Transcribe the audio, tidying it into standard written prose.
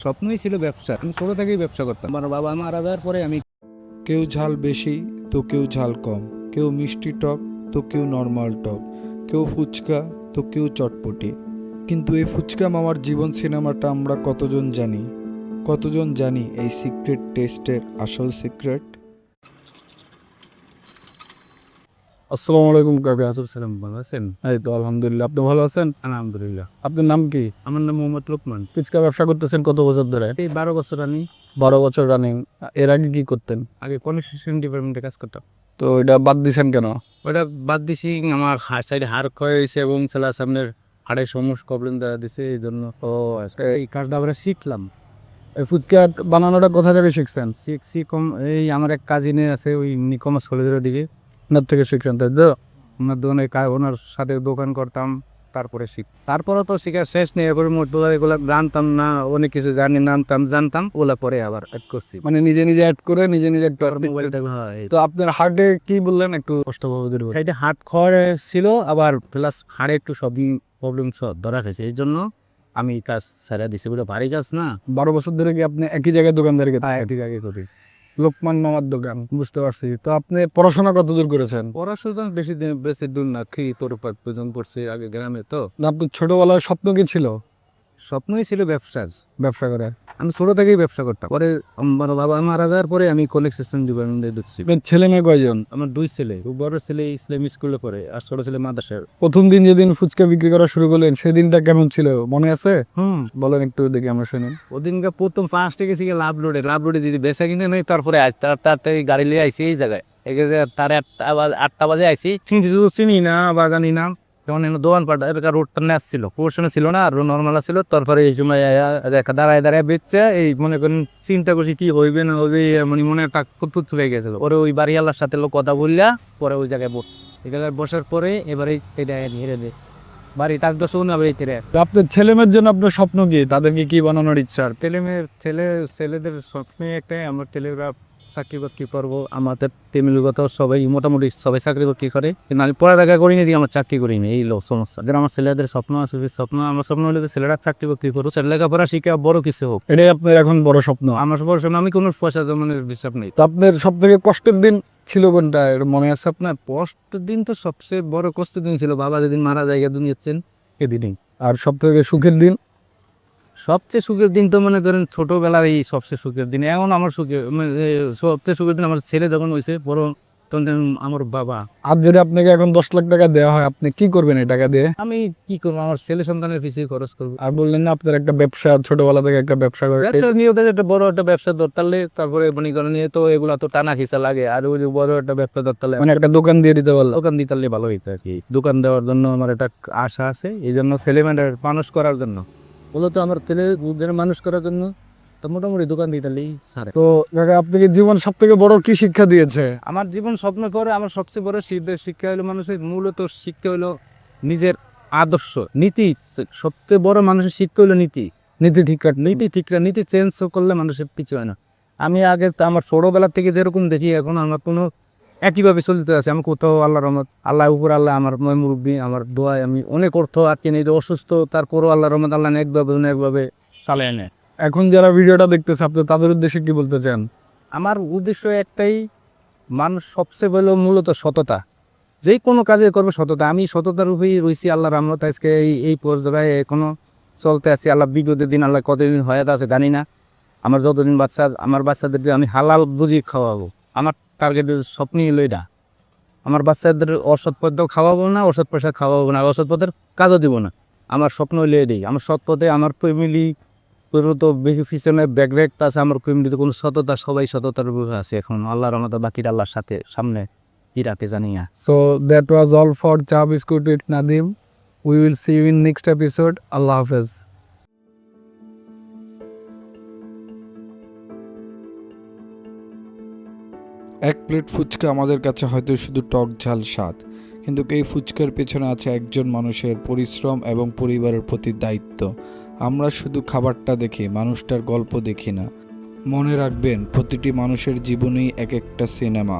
স্বপ্নই ছিল ব্যবসা। আমি ছোট থেকেই ব্যবসা করতাম। আমার বাবা মারা যাওয়ার পরে আমি কেউ ঝাল বেশি তো কেউ ঝাল কম, কেউ মিষ্টি টক তো কেউ নর্মাল টক, কেউ ফুচকা তো কেউ চটপটি। কিন্তু এই ফুচকা মামার জীবন সিনেমাটা আমরা কতজন জানি এই সিক্রেট টেস্টের আসল সিক্রেট? আসসালামু আলাইকুম কাকা। আসসালাম, ভালো আছেন? এই তো আলহামদুলিল্লাহ। আপনি ভালো আছেন? আলহামদুলিল্লাহ। আপনার নাম কি? আমার নাম মোহাম্মদ লোকমান। ফুচকা ব্যবসা করতেছেন কত বছর ধরে? এই 12 বছর রানিং। 12 বছর রানিং। এর আগে কি করতেন? আগে কনস্ট্রাকশন ডিপার্টমেন্টে কাজ করতাম। তো এটা বাদ দিছেন কেন? ওটা বাদ দিছি, আমার সাইডে হাড় ক্ষয় হয়েছে এবং ছেলের সামনের হাড়ের সমস্যা প্রবলেম দেখা দিছে, এই জন্য। ও আচ্ছা, এই কাজটা আমরা শিখলাম। এই ফুচকা বানানোটা কোথা থেকে শিখছেন? শিখছি এই আমার এক কাজিনে আছে, ওই কমার্স কলেজের দিকে, ওনার থেকে শিখছেন তাই তো? ওনার দোকানে ওনার সাথে দোকান করতাম, তারপরে তারপরে তো শিখার শেষ নেই। এবারে এগুলো জানতাম না, অনেক কিছু জানতাম ওগুলা পরে আবার অ্যাড করছি, মানে নিজে অ্যাড করে নিজে একটু মোবাইলটা। তো আপনার হার্টে কি বললেন, একটু স্পষ্টভাবে বলবেন? সাইডে হার্ট ক্ষয় ছিল, আবার প্লাস হাড়ে একটু সব প্রবলেম ধরা খেয়েছে, এই জন্য আমি কাজ ছেড়ে দিছি। বলে ভারী কাজ না। 12 বছর ধরে কি আপনি একই জায়গায় দোকানদারিকে? একই জায়গায় করি, লোকমান মামার দোকান। বুঝতে পারছি। তো আপনি পড়াশোনা কত দূর করেছেন? পড়াশোনা বেশি দূর না, তোর পর্যন্ত পড়ছি আগে গ্রামে। তো আপনার ছোটবেলার স্বপ্ন কি ছিল? স্বপ্নই ছিল ব্যবসা করে। আমি ছোট থেকেই ব্যবসা করতাম। পরে আমার বাবা মারা যাওয়ার পরে আমি কনস্ট্রাকশন ডিপার্টমেন্টে ঢুকছি। আপনার ছেলে মেয়ে কয়জন? আমার 2 ছেলে। বড় ছেলে ইসলাম স্কুলে পড়ে, আর ছোট ছেলে মাদ্রাসায়। প্রথম দিন যেদিন ফুচকা বিক্রি করা শুরু করলেন সেদিনটা কেমন ছিল মনে আছে? বলেন একটু, দেখি আমরা শুনি। ওদিনকে প্রথম ফার্স্টে গেছি লাভ রোডে যদি বেচা কিনে নেই, তারপরে তাড়াতাড়ি গাড়ি লিয়ে আইসি এই জায়গায়। তার 8টা বাজে আইসি। চিনি না বা জানি না, যেমন দোকানপাট রোডটা ন্যাচ ছিল, পোর্শনে ছিল না, আর নর্মাল ছিল। তারপরে এই সময় দাঁড়ায় বেচছে। এই মনে করেন চিন্তা করছি কি হইবে না হইবে, মানে মনে একটা খুঁতখুত চলে গেছিল। পরে ওই বাড়িওয়ালার সাথে লোক কথা বললা, পরে ওই জায়গায় এই জায়গায় বসার পরে এবারে এটা হেরে দে বাড়ি তার দশ বাড়ি তেরে। আপনার ছেলে মেয়ের জন্য আপনার স্বপ্ন কি? তাদেরকে কি বানানোর ইচ্ছা? ছেলেদের স্বপ্নে একটাই, আমার ছেলেরা চাকরি বাকরি করবো। আমাদের ফ্যামিলিগত সবাই মোটামুটি সবাই চাকরি বাকরি করে, কিন্তু আমি পড়ালেখা করিনি, দিয়ে আমার চাকরি করিনি, এই সমস্যা। যেন আমার ছেলেদের স্বপ্ন আছে, আমার স্বপ্ন হলে ছেলেরা চাকরি বাকরি করুক, লেখাপড়া শিখে বড় কিছু হোক, এটাই আপনার এখন বড় স্বপ্ন? আমার বড় স্বপ্ন। আমি কোনো পয়সা জমানোর হিসাব নেই। তো আপনার সব থেকে কষ্টের দিন ছিল কোনটা, এর মনে আছে আপনার? কষ্টের দিন তো সবচেয়ে বড় কষ্টের দিন ছিল বাবা যেদিন মারা যায় দুনিয়াচ্ছেন, এদিনই। আর সব থেকে সুখের দিন? সবচেয়ে সুখের দিন তো মনে করেন ছোটবেলার এই সবচেয়ে সুখের দিন। এখন আমার সবচেয়ে সুখের দিন আমার ছেলে যখন হয়েছে বড়, তখন আমার বাবা। আর যদি আপনাকে এখন 10 লাখ টাকা দেওয়া হয়, আপনি কি করবেন এই টাকা দিয়ে? আমি কি করবো, আমার ছেলে সন্তানের পিছিয়ে খরচ করবো। আর বললেন না আপনার একটা ব্যবসা, ছোটবেলা থেকে একটা ব্যবসা করে একটা বড় একটা ব্যবসা ধরতালে, তারপরে মনে করেন তো এগুলা তো টানা খিসা লাগে, আর ওই বড় একটা ব্যবসা ধরতালে মানে একটা দোকান দিয়ে দিতে পারলাম। দোকান দিতালে ভালো হইতো আর কি। দোকান দেওয়ার জন্য আমার একটা আশা আছে, এই জন্য ছেলে মেয়েদের মানুষ করার জন্য, মূলত আমার ছেলেদের মানুষ করার জন্য তো মোটামুটি দোকান দিতালেই সারে। তো আপনাকে জীবন সব থেকে বড় কি শিক্ষা দিয়েছে? আমার জীবন স্বপ্ন করে আমার সবচেয়ে বড় শিক্ষা হলো, মানুষের মূলত শিখতে হলো নিজের আদর্শ নীতি। সবচেয়ে বড় মানুষের শিক্ষা হলো নীতি নীতি চেঞ্জ করলে মানুষের পিছু হয় না। আমি আগে আমার ছোটবেলা থেকে যেরকম দেখি, এখন আমার কোনো একইভাবে চলতে আছে। আমি কোথাও আল্লাহ রহমত, আল্লাহ উপর আল্লাহ আমার মুরব্বী, আমার দোয়ায় আমি অনেক অর্থ আটকে নিই, অসুস্থ, তারপরও আল্লাহ রহমত আল্লাহ একভাবে চালিয়ে নেয়। এখন যারা ভিডিওটা দেখতেছে আপনি তাদের উদ্দেশ্যে কি বলতে চান? আমার উদ্দেশ্য একটাই, মানুষ সবচেয়ে বড় মূলত সততা। যে কোনো কাজে করবে সততা। আমি সততার উপরেই রয়েছি, আল্লাহ রহমত আজকে এই পর্যায়ে এখনো চলতে আছি। আল্লাহ বিগতের দিন আল্লাহ কতদিন হয়াত আছে জানি না। আমার যতদিন আমার বাচ্চাদেরকে আমি হালাল বুঝি খাওয়াবো। আমার টার্গেটের স্বপ্নই হলো এটা। আমার বাচ্চাদের অসৎ পথেও খাওয়াবো না, অসৎ পয়সা খাওয়াবো না, অসৎ পথের কাজও দিব না। আমার স্বপ্ন হইলে এটাই। আমার সৎ পথে আমার ফ্যামিলি তো বেশি পিছনে ব্যাকগ্রেড আছে। আমার ফ্যামিলিতে কোনো সততা, সবাই সততার উপরে আছে এখন। আল্লাহর রহমতে বাকিটা আল্লাহর সাথে সামনে কি রাখে জানি না। So that was all for Cha Biscuit with Nadim. We will see you in next episode. Allah Hafiz. এক প্লেট ফুচকা আমাদের কাছে হয়তো শুধু টক ঝাল স্বাদ, কিন্তু এই ফুচকার পেছনে আছে একজন মানুষের পরিশ্রম এবং পরিবারের প্রতি দায়িত্ব। আমরা শুধু খাবারটা দেখি, মানুষটার গল্প দেখি না। মনে রাখবেন, প্রতিটি মানুষের জীবনেই এক একটা সিনেমা।